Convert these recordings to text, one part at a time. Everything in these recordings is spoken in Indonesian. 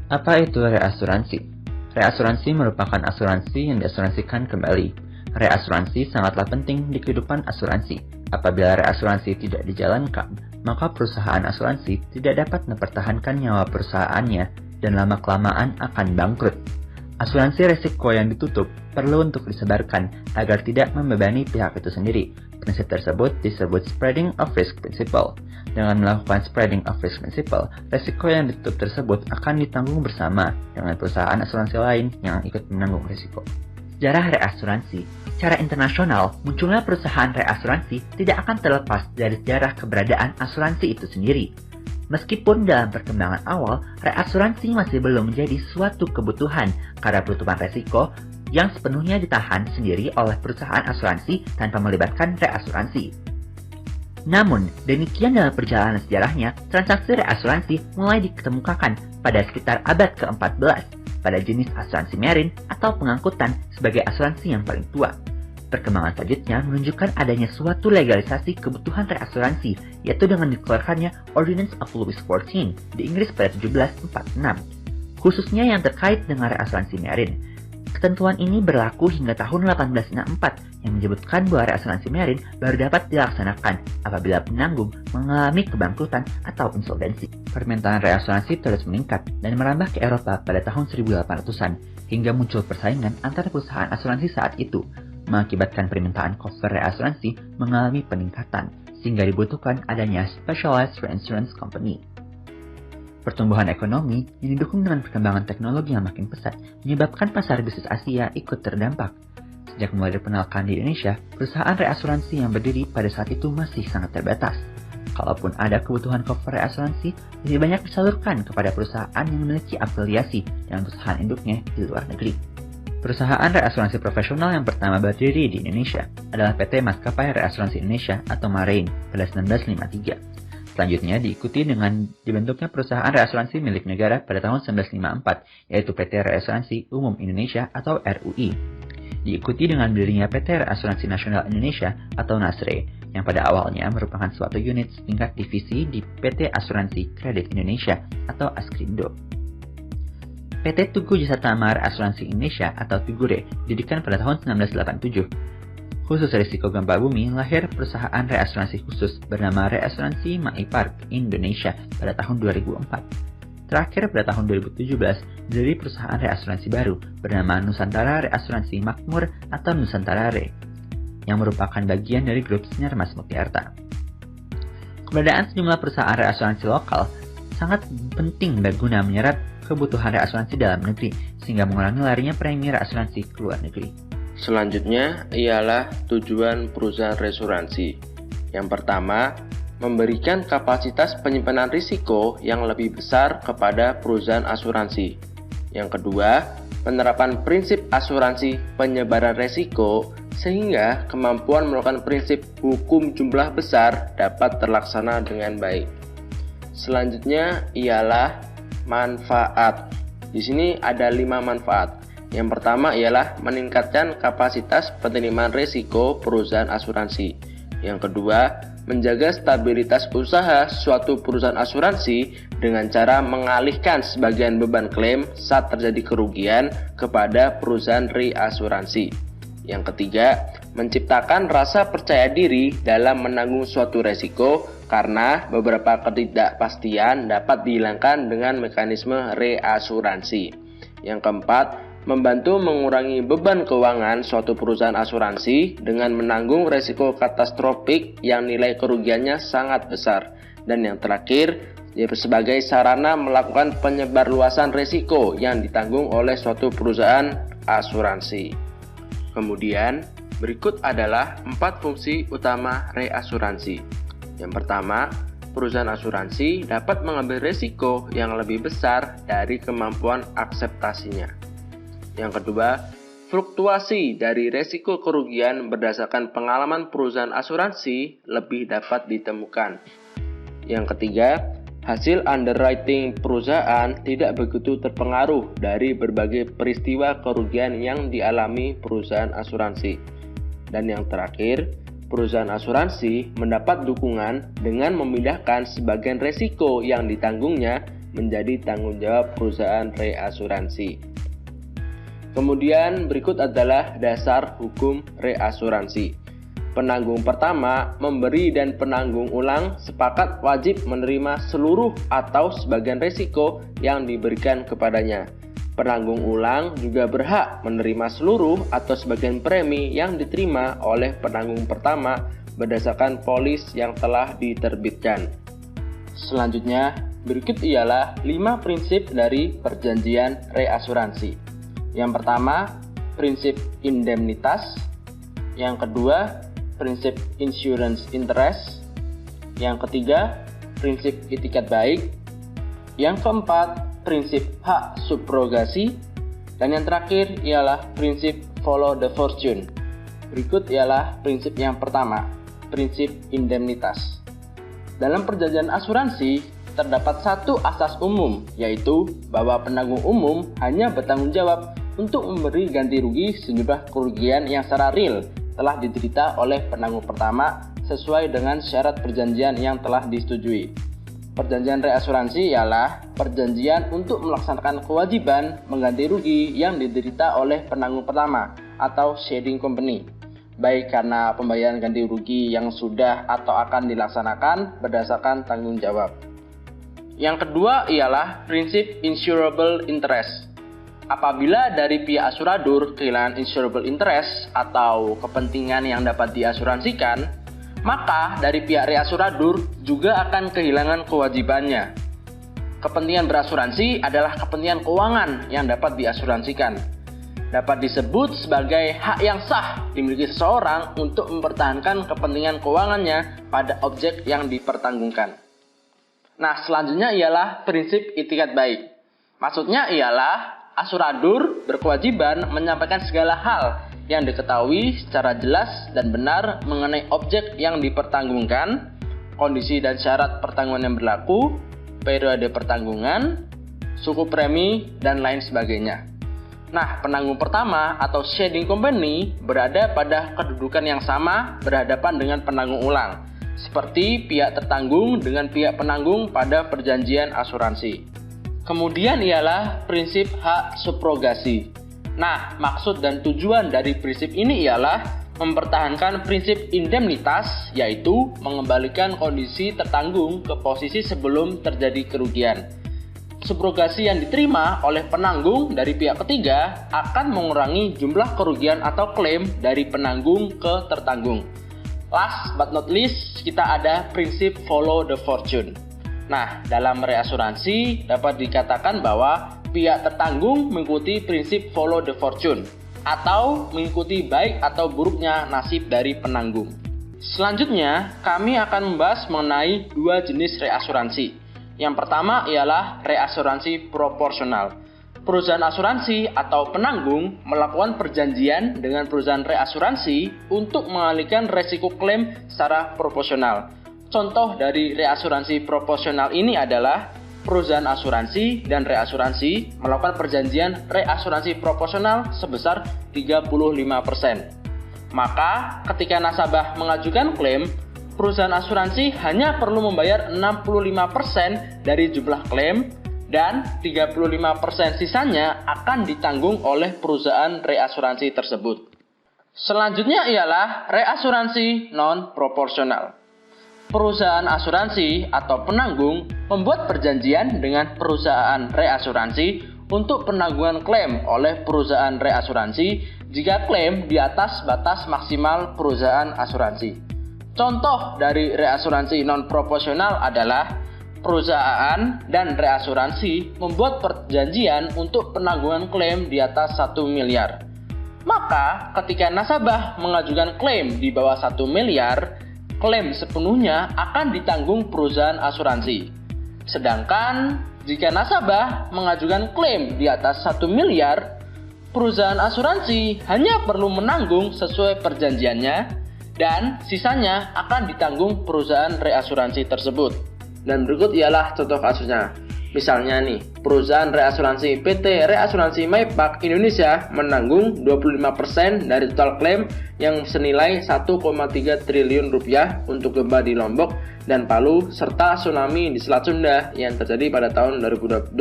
Apa itu reasuransi? Reasuransi merupakan asuransi yang diasuransikan kembali. Reasuransi sangatlah penting di kehidupan asuransi. Apabila reasuransi tidak dijalankan, maka perusahaan asuransi tidak dapat mempertahankan nyawa perusahaannya dan lama-kelamaan akan bangkrut. Asuransi resiko yang ditutup perlu untuk disebarkan agar tidak membebani pihak itu sendiri. Prinsip tersebut disebut spreading of risk principle. Dengan melakukan spreading of risk principle, resiko yang ditutup tersebut akan ditanggung bersama dengan perusahaan asuransi lain yang ikut menanggung resiko. Sejarah reasuransi. Secara internasional, munculnya perusahaan reasuransi tidak akan terlepas dari sejarah keberadaan asuransi itu sendiri. Meskipun dalam perkembangan awal, reasuransi masih belum menjadi suatu kebutuhan karena penutupan resiko yang sepenuhnya ditahan sendiri oleh perusahaan asuransi tanpa melibatkan reasuransi. Namun, demikian dalam perjalanan sejarahnya, transaksi reasuransi mulai dikemukakan pada sekitar abad ke-14 pada jenis asuransi marine atau pengangkutan sebagai asuransi yang paling tua. Perkembangan selanjutnya menunjukkan adanya suatu legalisasi kebutuhan reasuransi, yaitu dengan dikeluarkannya Ordinance of Louis XIV di Inggris pada 1746, khususnya yang terkait dengan reasuransi marine. Ketentuan ini berlaku hingga tahun 1864 yang menyebutkan bahwa reasuransi marine baru dapat dilaksanakan apabila penanggung mengalami kebangkrutan atau insolvensi. Permintaan reasuransi terus meningkat dan merambah ke Eropa pada tahun 1800-an hingga muncul persaingan antara perusahaan asuransi saat itu, mengakibatkan permintaan cover reasuransi mengalami peningkatan sehingga dibutuhkan adanya Specialized Reinsurance Company. Pertumbuhan ekonomi yang didukung dengan perkembangan teknologi yang makin pesat menyebabkan pasar bisnis Asia ikut terdampak. Sejak mulai diperkenalkan di Indonesia, perusahaan reasuransi yang berdiri pada saat itu masih sangat terbatas. Kalaupun ada kebutuhan cover reasuransi, lebih banyak disalurkan kepada perusahaan yang memiliki afiliasi dengan perusahaan induknya di luar negeri. Perusahaan reasuransi profesional yang pertama berdiri di Indonesia adalah PT Maskapai Reasuransi Indonesia atau Marine pada 1953. Selanjutnya diikuti dengan dibentuknya perusahaan reasuransi milik negara pada tahun 1954, yaitu PT Reasuransi Umum Indonesia atau RUI. Diikuti dengan berdirinya PT Reasuransi Nasional Indonesia atau NASRE, yang pada awalnya merupakan suatu unit setingkat divisi di PT Asuransi Kredit Indonesia atau Askrindo. PT Tugu Jasa Tamar Asuransi Indonesia atau Tugure didirikan pada tahun 1987. Khusus risiko gempa bumi, lahir perusahaan reasuransi khusus bernama Reasuransi Maipark Indonesia pada tahun 2004. Terakhir pada tahun 2017, dari perusahaan reasuransi baru bernama Nusantara Reasuransi Makmur atau Nusantara Re, yang merupakan bagian dari grup Sinarmas Mutiarta. Keberadaan sejumlah perusahaan reasuransi lokal sangat penting guna menyerap kebutuhan reasuransi dalam negeri, sehingga mengurangi larinya premi reasuransi ke luar negeri. Selanjutnya ialah tujuan perusahaan reasuransi. Yang pertama, memberikan kapasitas penyimpanan risiko yang lebih besar kepada perusahaan asuransi. Yang kedua, penerapan prinsip asuransi penyebaran risiko sehingga kemampuan melakukan prinsip hukum jumlah besar dapat terlaksana dengan baik. Selanjutnya ialah manfaat. Di sini ada 5 manfaat. Yang pertama ialah meningkatkan kapasitas penerimaan risiko perusahaan asuransi. Yang kedua, menjaga stabilitas usaha suatu perusahaan asuransi dengan cara mengalihkan sebagian beban klaim saat terjadi kerugian kepada perusahaan reasuransi. Yang ketiga, menciptakan rasa percaya diri dalam menanggung suatu resiko karena beberapa ketidakpastian dapat dihilangkan dengan mekanisme reasuransi. Yang keempat, membantu mengurangi beban keuangan suatu perusahaan asuransi dengan menanggung resiko katastrofik yang nilai kerugiannya sangat besar. Dan yang terakhir, sebagai sarana melakukan penyebarluasan risiko yang ditanggung oleh suatu perusahaan asuransi. Kemudian, berikut adalah 4 fungsi utama reasuransi. Yang pertama, perusahaan asuransi dapat mengambil risiko yang lebih besar dari kemampuan akseptasinya. Yang kedua, fluktuasi dari risiko kerugian berdasarkan pengalaman perusahaan asuransi lebih dapat ditemukan. Yang ketiga, hasil underwriting perusahaan tidak begitu terpengaruh dari berbagai peristiwa kerugian yang dialami perusahaan asuransi. Dan yang terakhir, perusahaan asuransi mendapat dukungan dengan memindahkan sebagian risiko yang ditanggungnya menjadi tanggung jawab perusahaan reasuransi. Kemudian berikut adalah dasar hukum reasuransi. Penanggung pertama memberi dan penanggung ulang sepakat wajib menerima seluruh atau sebagian risiko yang diberikan kepadanya. Penanggung ulang juga berhak menerima seluruh atau sebagian premi yang diterima oleh penanggung pertama berdasarkan polis yang telah diterbitkan. Selanjutnya, berikut ialah 5 prinsip dari perjanjian reasuransi. Yang pertama, prinsip indemnitas. Yang kedua, prinsip insurance interest. Yang ketiga, prinsip itikat baik. Yang keempat, prinsip hak subrogasi. Dan yang terakhir ialah prinsip follow the fortune. Berikut ialah prinsip yang pertama, prinsip indemnitas. Dalam perjanjian asuransi, terdapat satu asas umum, yaitu bahwa penanggung umum hanya bertanggung jawab untuk memberi ganti rugi sejumlah kerugian yang secara real telah diderita oleh penanggung pertama sesuai dengan syarat perjanjian yang telah disetujui. Perjanjian reasuransi ialah perjanjian untuk melaksanakan kewajiban mengganti rugi yang diderita oleh penanggung pertama atau sharing company, baik karena pembayaran ganti rugi yang sudah atau akan dilaksanakan berdasarkan tanggung jawab. Yang kedua ialah prinsip insurable interest. Apabila dari pihak asuradur kehilangan insurable interest atau kepentingan yang dapat diasuransikan, maka dari pihak reasuradur juga akan kehilangan kewajibannya. Kepentingan berasuransi adalah kepentingan keuangan yang dapat diasuransikan. Dapat disebut sebagai hak yang sah dimiliki seseorang untuk mempertahankan kepentingan keuangannya pada objek yang dipertanggungkan. Nah, selanjutnya ialah prinsip itikat baik. Maksudnya ialah asuradur berkewajiban menyampaikan segala hal yang diketahui secara jelas dan benar mengenai objek yang dipertanggungkan, kondisi dan syarat pertanggungan yang berlaku, periode pertanggungan, suku premi, dan lain sebagainya. Nah, penanggung pertama atau sharing company berada pada kedudukan yang sama berhadapan dengan penanggung ulang, seperti pihak tertanggung dengan pihak penanggung pada perjanjian asuransi. Kemudian ialah prinsip hak subrogasi. Nah, maksud dan tujuan dari prinsip ini ialah mempertahankan prinsip indemnitas, yaitu mengembalikan kondisi tertanggung ke posisi sebelum terjadi kerugian. Subrogasi yang diterima oleh penanggung dari pihak ketiga akan mengurangi jumlah kerugian atau klaim dari penanggung ke tertanggung. Last but not least, kita ada prinsip follow the fortune. Nah, dalam reasuransi dapat dikatakan bahwa pihak tertanggung mengikuti prinsip follow the fortune atau mengikuti baik atau buruknya nasib dari penanggung. Selanjutnya, kami akan membahas mengenai 2 jenis reasuransi. Yang pertama ialah reasuransi proporsional. Perusahaan asuransi atau penanggung melakukan perjanjian dengan perusahaan reasuransi untuk mengalihkan resiko klaim secara proporsional. Contoh dari reasuransi proporsional ini adalah perusahaan asuransi dan reasuransi melakukan perjanjian reasuransi proporsional sebesar 35%. Maka ketika nasabah mengajukan klaim, perusahaan asuransi hanya perlu membayar 65% dari jumlah klaim dan 35% sisanya akan ditanggung oleh perusahaan reasuransi tersebut. Selanjutnya ialah reasuransi non-proporsional. Perusahaan asuransi atau penanggung membuat perjanjian dengan perusahaan reasuransi untuk penanggungan klaim oleh perusahaan reasuransi jika klaim di atas batas maksimal perusahaan asuransi. Contoh dari reasuransi non-proporsional adalah perusahaan dan reasuransi membuat perjanjian untuk penanggungan klaim di atas 1 miliar. Maka ketika nasabah mengajukan klaim di bawah 1 miliar, klaim sepenuhnya akan ditanggung perusahaan asuransi. Sedangkan jika nasabah mengajukan klaim di atas 1 miliar, perusahaan asuransi hanya perlu menanggung sesuai perjanjiannya dan sisanya akan ditanggung perusahaan reasuransi tersebut. Dan berikut ialah contoh kasusnya. Misalnya nih, perusahaan reasuransi PT Reasuransi Maipak Indonesia menanggung 25% dari total klaim yang senilai 1,3 triliun rupiah untuk gempa di Lombok dan Palu serta tsunami di Selat Sunda yang terjadi pada tahun 2018.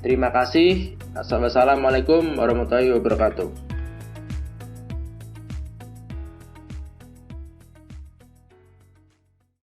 Terima kasih. Wassalamualaikum warahmatullahi wabarakatuh.